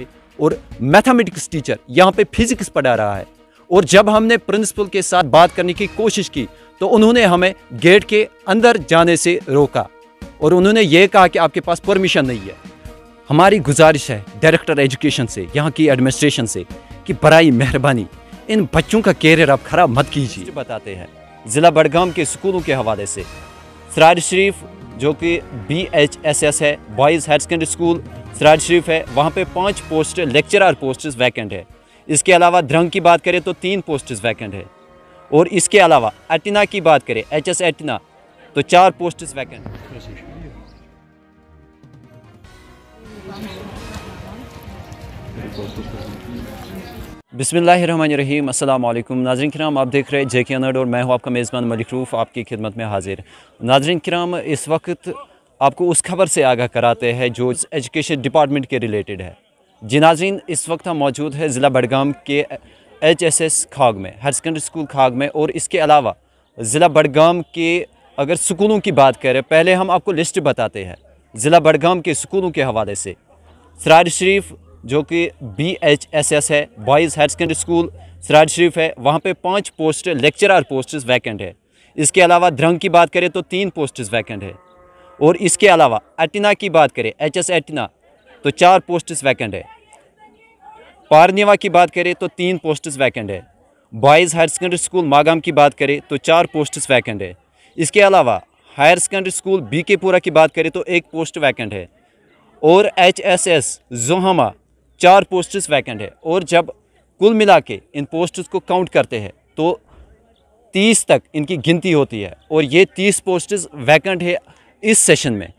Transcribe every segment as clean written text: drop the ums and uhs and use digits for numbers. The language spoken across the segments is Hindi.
पे, और मैथमेटिक्स टीचर यहाँ पे फिजिक्स पढ़ा रहा है। और जब हमने प्रिंसिपल के साथ बात करने की कोशिश की तो उन्होंने हमें गेट के अंदर जाने से रोका और उन्होंने ये कहा कि आपके पास परमिशन नहीं है। हमारी गुजारिश है डायरेक्टर एजुकेशन से, यहाँ की एडमिनिस्ट्रेशन से, कि बराई मेहरबानी इन बच्चों का कैरियर आप खराब मत कीजिए। बताते हैं ज़िला बडगाम के स्कूलों के हवाले से। सराज शरीफ जो कि BHSS है, boys higher secondary school Saraj Sharif है, वहाँ पे 5 पोस्ट लेक्चरर पोस्ट्स वैकेंट है। इसके अलावा ध्रंग की बात करें तो 3 पोस्ट्स वैकेंट है। और इसके अलावा एटिना की बात करें, HS एटिना, तो 4 पोस्ट्स वैकेंट। बिस्मिल्लाहिर्रहमानिर्रहीम, अस्सलाम वालेकुम। नाज़रीन किराम, आप देख रहे हैं JK नर्ड और मैं हूं आपका मेज़बान मलिक रूफ़, आपकी खिदमत में हाजिर। नाज़रीन किराम, इस वक्त आपको उस खबर से आगाह कराते हैं जो एजुकेशन डिपार्टमेंट के रिलेटेड है। जी नाज़रीन, इस वक्त हम मौजूद है ज़िला बडगाम के HSS खाग में, हायर सेकेंडरी स्कूल खाग में। और इसके अलावा ज़िला बडगाम के अगर स्कूलों की बात करें, पहले हम आपको लिस्ट बताते हैं ज़िला बडगाम के स्कूलों के हवाले से। सराज शरीफ जो कि BHSS है, boys higher secondary school Saraj Sharif है, वहाँ पे 5 पोस्ट लेक्चरर पोस्ट्स वैकेंट है। इसके अलावा ध्रंग की बात करें तो 3 पोस्ट्स वैकेंट है। और इसके अलावा एटिना की बात करें, HS एटिना, तो 4 पोस्ट्स वैकेंट है। पारनेवा की बात करें तो 3 पोस्ट्स वैकेंट है। Boys higher secondary school Magam की बात करें तो 4 पोस्ट्स वैकेंट है। इसके अलावा हायर सेकेंडरी स्कूल BK की बात करें तो 1 पोस्ट वैकेंट है। और HSS जोहामा 4 पोस्ट्स वैकेंट है। और जब कुल मिला के इन पोस्ट्स को काउंट करते हैं तो 30 तक इनकी गिनती होती है और ये 30 पोस्ट्स वैकेंट है इस सेशन में।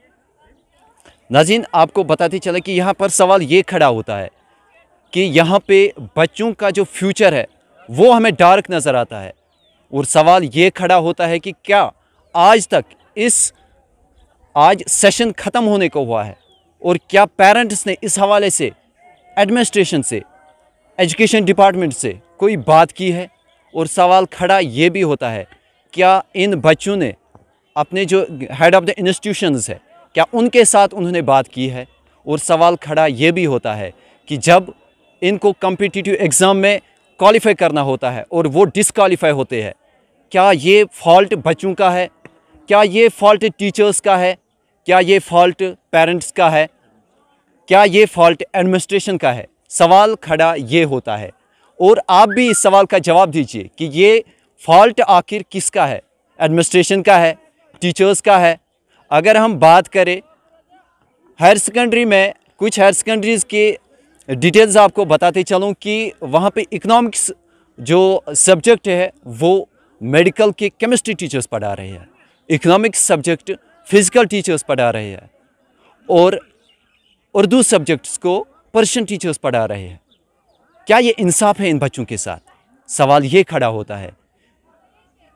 नाज़रीन, आपको बताते चले कि यहाँ पर सवाल ये खड़ा होता है कि यहाँ पे बच्चों का जो फ्यूचर है वो हमें डार्क नज़र आता है। और सवाल ये खड़ा होता है कि क्या आज तक आज सेशन ख़त्म होने को हुआ है और क्या पेरेंट्स ने इस हवाले से एडमिनिस्ट्रेशन से, एजुकेशन डिपार्टमेंट से कोई बात की है। और सवाल खड़ा ये भी होता है, क्या इन बच्चों ने अपने जो हेड ऑफ़ द इंस्टीट्यूशंस है, क्या उनके साथ उन्होंने बात की है। और सवाल खड़ा ये भी होता है कि जब इनको कॉम्पिटिटिव एग्ज़ाम में क्वालिफाई करना होता है और वो डिसक्वालीफाई होते हैं, क्या ये फॉल्ट बच्चों का है, क्या ये फॉल्ट टीचर्स का है, क्या ये फॉल्ट पेरेंट्स का है, क्या ये फॉल्ट एडमिनिस्ट्रेशन का है। सवाल खड़ा ये होता है और आप भी इस सवाल का जवाब दीजिए कि ये फॉल्ट आखिर किसका है, एडमिनिस्ट्रेशन का है, टीचर्स का है। अगर हम बात करें हायर सेकेंडरी में, कुछ हायर सेकेंडरीज़ के डिटेल्स आपको बताते चलूँ कि वहाँ पे इकोनॉमिक्स जो सब्जेक्ट है वो मेडिकल के केमिस्ट्री टीचर्स पढ़ा रहे हैं, इकोनॉमिक्स सब्जेक्ट फिज़िकल टीचर्स पढ़ा रहे हैं और उर्दू सब्जेक्ट्स को पर्शियन टीचर्स पढ़ा रहे हैं। क्या ये इंसाफ है इन बच्चों के साथ? सवाल ये खड़ा होता है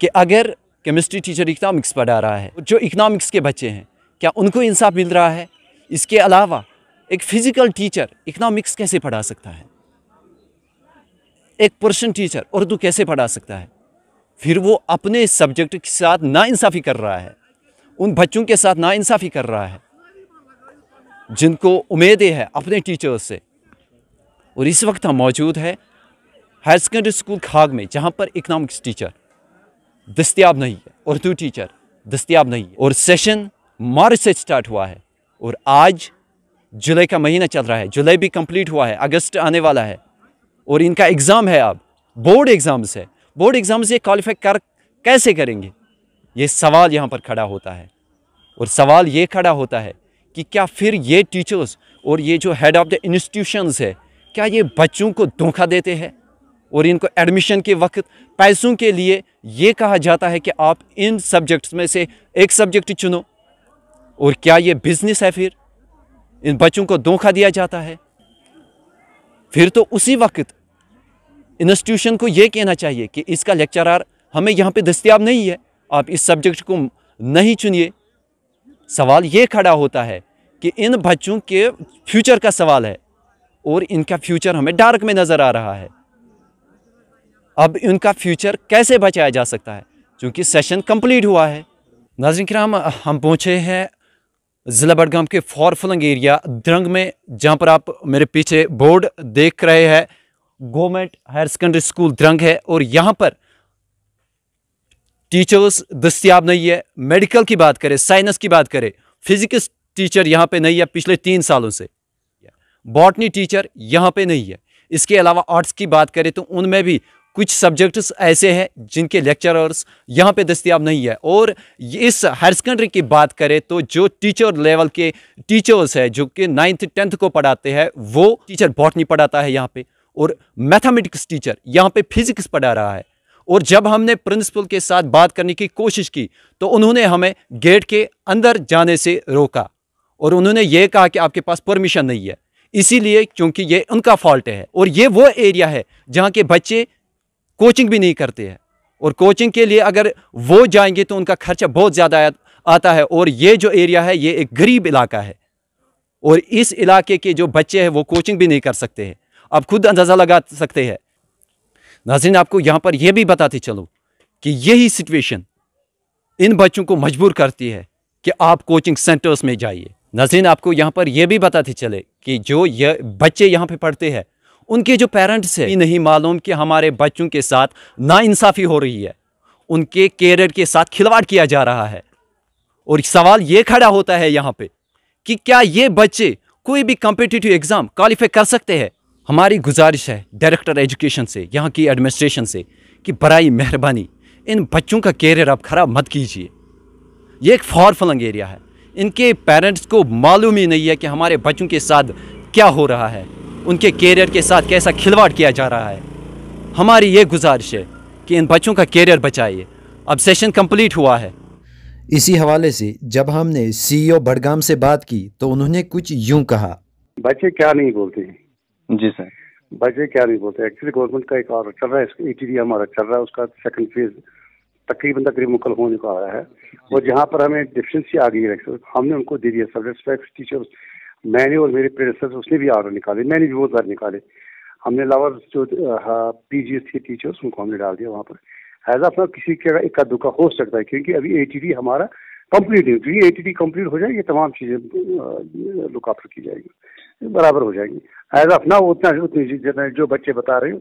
कि अगर केमिस्ट्री टीचर इकोनॉमिक्स पढ़ा रहा है, जो इकोनॉमिक्स के बच्चे हैं, क्या उनको इंसाफ मिल रहा है? इसके अलावा एक फ़िज़िकल टीचर इकोनॉमिक्स कैसे पढ़ा सकता है? एक पर्शियन टीचर उर्दू कैसे पढ़ा सकता है? फिर वो अपने सब्जेक्ट के साथ नाइंसाफ़ी कर रहा है, उन बच्चों के साथ नाइंसाफ़ी कर रहा है जिनको उम्मीदें हैं अपने टीचर्स से। और इस वक्त हम मौजूद है हायर सेकेंडरी स्कूल खाग में, जहाँ पर इकोनॉमिक्स टीचर दस्तियाब नहीं है, उर्दू टीचर दस्तियाब नहीं है। और सेशन मार्च से स्टार्ट हुआ है और आज जुलाई का महीना चल रहा है, जुलाई भी कंप्लीट हुआ है, अगस्त आने वाला है और इनका एग्ज़ाम है। अब बोर्ड एग्ज़ाम्स है, बोर्ड एग्ज़ाम से क्वालिफाई कैसे करेंगे? ये सवाल यहाँ पर खड़ा होता है। और सवाल ये खड़ा होता है कि क्या फिर ये टीचर्स और ये जो हेड ऑफ़ द इंस्टीट्यूशंस है, क्या ये बच्चों को धोखा देते हैं और इनको एडमिशन के वक्त पैसों के लिए ये कहा जाता है कि आप इन सब्जेक्ट्स में से एक सब्जेक्ट चुनो? और क्या ये बिज़नेस है? फिर इन बच्चों को धोखा दिया जाता है। फिर तो उसी वक्त इंस्टीट्यूशन को ये कहना चाहिए कि इसका लेक्चरर हमें यहाँ पे दस्तियाब नहीं है, आप इस सब्जेक्ट को नहीं चुनिए। सवाल ये खड़ा होता है कि इन बच्चों के फ्यूचर का सवाल है और इनका फ्यूचर हमें डार्क में नज़र आ रहा है। अब इनका फ्यूचर कैसे बचाया जा सकता है, क्योंकि सेशन कंप्लीट हुआ है। नाज़रीन किराम, हम पहुँचे हैं ज़िला बडगाम के फॉरफलंग एरिया द्रंग में, जहाँ पर आप मेरे पीछे बोर्ड देख रहे हैं, government higher secondary school Drang है। और यहाँ पर टीचर्स दस्तियाब नहीं है। मेडिकल की बात करें, साइंस की बात करें, फिजिक्स टीचर यहाँ पे नहीं है पिछले 3 सालों से। बॉटनी टीचर यहाँ पे नहीं है। इसके अलावा आर्ट्स की बात करें तो उनमें भी कुछ सब्जेक्ट्स ऐसे हैं जिनके लेक्चरर्स यहाँ पे दस्तियाब नहीं है। और इस हायर सेकेंडरी की बात करें तो जो टीचर लेवल के टीचर्स हैं जो कि 9th 10th को पढ़ाते हैं, वो टीचर बॉटनी पढ़ाता है यहाँ पे, और मैथमेटिक्स टीचर यहाँ पे फिजिक्स पढ़ा रहा है। और जब हमने प्रिंसिपल के साथ बात करने की कोशिश की तो उन्होंने हमें गेट के अंदर जाने से रोका, और उन्होंने ये कहा कि आपके पास परमिशन नहीं है, इसीलिए क्योंकि ये उनका फॉल्ट है। और ये वो एरिया है जहाँ के बच्चे कोचिंग भी नहीं करते हैं, और कोचिंग के लिए अगर वो जाएंगे तो उनका खर्चा बहुत ज़्यादा आता है। और ये जो एरिया है ये एक गरीब इलाका है, और इस इलाके के जो बच्चे हैं वो कोचिंग भी नहीं कर सकते हैं। आप खुद अंदाज़ा लगा सकते हैं। नाज़रीन, आपको यहाँ पर यह भी बताते चलो कि यही सिचुएशन इन बच्चों को मजबूर करती है कि आप कोचिंग सेंटर्स में जाइए। नाज़रीन, आपको यहाँ पर यह भी बताते चले कि जो ये बच्चे यहाँ पे पढ़ते हैं उनके जो पेरेंट्स हैं, नहीं मालूम कि हमारे बच्चों के साथ नाइंसाफ़ी हो रही है, उनके कैरियर के साथ खिलवाड़ किया जा रहा है। और सवाल ये खड़ा होता है यहाँ पे कि क्या ये बच्चे कोई भी कॉम्पिटिटिव एग्ज़ाम क्वालिफाई कर सकते हैं। हमारी गुजारिश है डायरेक्टर एजुकेशन से, यहाँ की एडमिनिस्ट्रेशन से, कि बराई मेहरबानी इन बच्चों का कैरियर आप ख़राब मत कीजिए। ये एक फॉरफलंग एरिया है, इनके पेरेंट्स को मालूम ही नहीं है कि हमारे बच्चों के साथ क्या हो रहा है, उनके कैरियर के साथ कैसा खिलवाड़ किया जा रहा है। हमारी ये गुजारिश है कि इन बच्चों का कैरियर बचाइए। अब सेशन कंप्लीट हुआ है। इसी हवाले से जब हमने सीईओ बडगाम से बात की तो उन्होंने कुछ यूं कहा। बच्चे क्या नहीं बोलते हैं। जी सर, बच्चे क्या नहीं बोलते। एक्चुअली गवर्नमेंट का एक ऑर्डर चल रहा है, एटीडी हमारा चल रहा है, उसका सेकंड फेज तकरीबन मुकल होने को आ रहा है। और जहाँ पर हमें डिफिशेंसी आ गई है हमने उनको दे दिया सब्जेक्ट टीचर्स। मैंने और मेरे प्रेडेसेसर उसने भी ऑर्डर निकाले, मैंने भी बहुत बार निकाले। हमने लावर जो पीजीएस थे टीचर्स उनको हमने डाल दिया वहाँ पर। एज ऑफ नाउ किसी का इक्का दुक्का हो सकता है, क्योंकि अभी एटीडी हमारा कंप्लीट नहीं हुई। एटीडी कंप्लीट हो जाएगी, तमाम चीजें लुक आफ्टर की जाएगी, बराबर हो जाएगी। एज ऑफ नाउ उतनी जो बच्चे बता रहे हो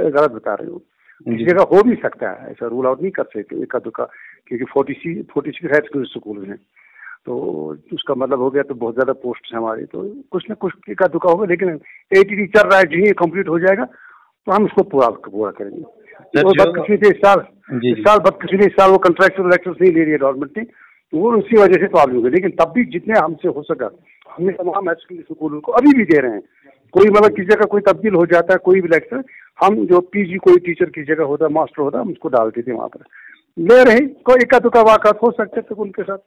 गलत बता रहे हो। किसी जगह हो भी सकता है, ऐसा रूल आउट नहीं कर सकते इक्का दुक्का, क्योंकि 46 हायर सेकेंडरी स्कूल हैं, तो उसका मतलब हो गया तो बहुत ज्यादा पोस्ट है हमारी, तो कुछ न कुछ इक्का दुक्का होगा। लेकिन एटीडी चल रहा है, जी कंप्लीट हो जाएगा तो हम उसको पूरा करेंगे। और बदकिस्मती इस साल बदकिस्मती इस साल वो कंट्रैक्चुअल लेक्चर्स नहीं ले रही है गवर्नमेंट ने, तो वो उसी वजह से प्रॉब्लम हुई। लेकिन तब भी जितने हमसे हो सका हमने तमाम हायर सेकेंडरी स्कूलों को अभी भी दे रहे हैं। कोई मतलब किसी जगह कोई तब्दील हो जाता है, कोई भी लेक्चर, हम जो पीजी कोई टीचर की जगह होता है, मास्टर होता है, हम उसको डालते थे वहाँ पर, ले रहे। कोई इक्का दुक्का वाक़ात हो सकते थे उनके साथ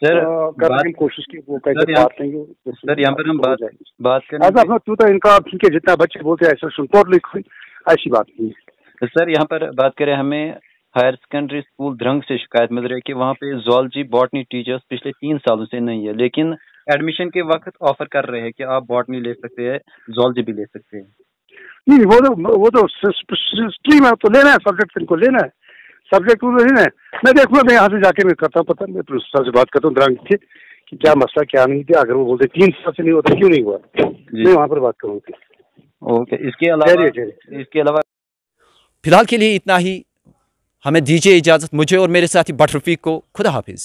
करने की कोशिश की, वो कैसे बात नहीं हो। सर यहाँ पर हम बात करें ऐसा तू तो इनका ठीक है, जितना बच्चे बोलते हैं ऐसा टोटली ऐसी बात नहीं है। सर यहाँ पर बात करें, हमें हायर सेकेंडरी स्कूल द्रंग से शिकायत मिल रही है कि वहाँ पे जूलॉजी बॉटनी टीचर्स पिछले 3 सालों से नहीं है, लेकिन एडमिशन के वक्त ऑफर कर रहे हैं कि आप बॉटनी ले सकते हैं, जूलॉजी भी ले सकते हैं। नहीं, वो तो स्ट्रीम है, तो लेना है सब्जेक्ट, इनको लेना है सब्जेक्ट, वो लेना है। मैं देखूंगा, मैं यहाँ से जाके मैं करता हूँ पता, मैं प्रिंसिपल से बात करता हूँ द्रंग से कि क्या मसला क्या नहीं था। अगर वो बोलते 3 साल से नहीं होता क्यों नहीं हुआ, मैं वहाँ पर बात करूँगी। ओके, इसके अलावा फिलहाल के लिए इतना ही। हमें दीजिए इजाज़त, मुझे और मेरे साथी बट रफीक को। खुदा हाफिज़।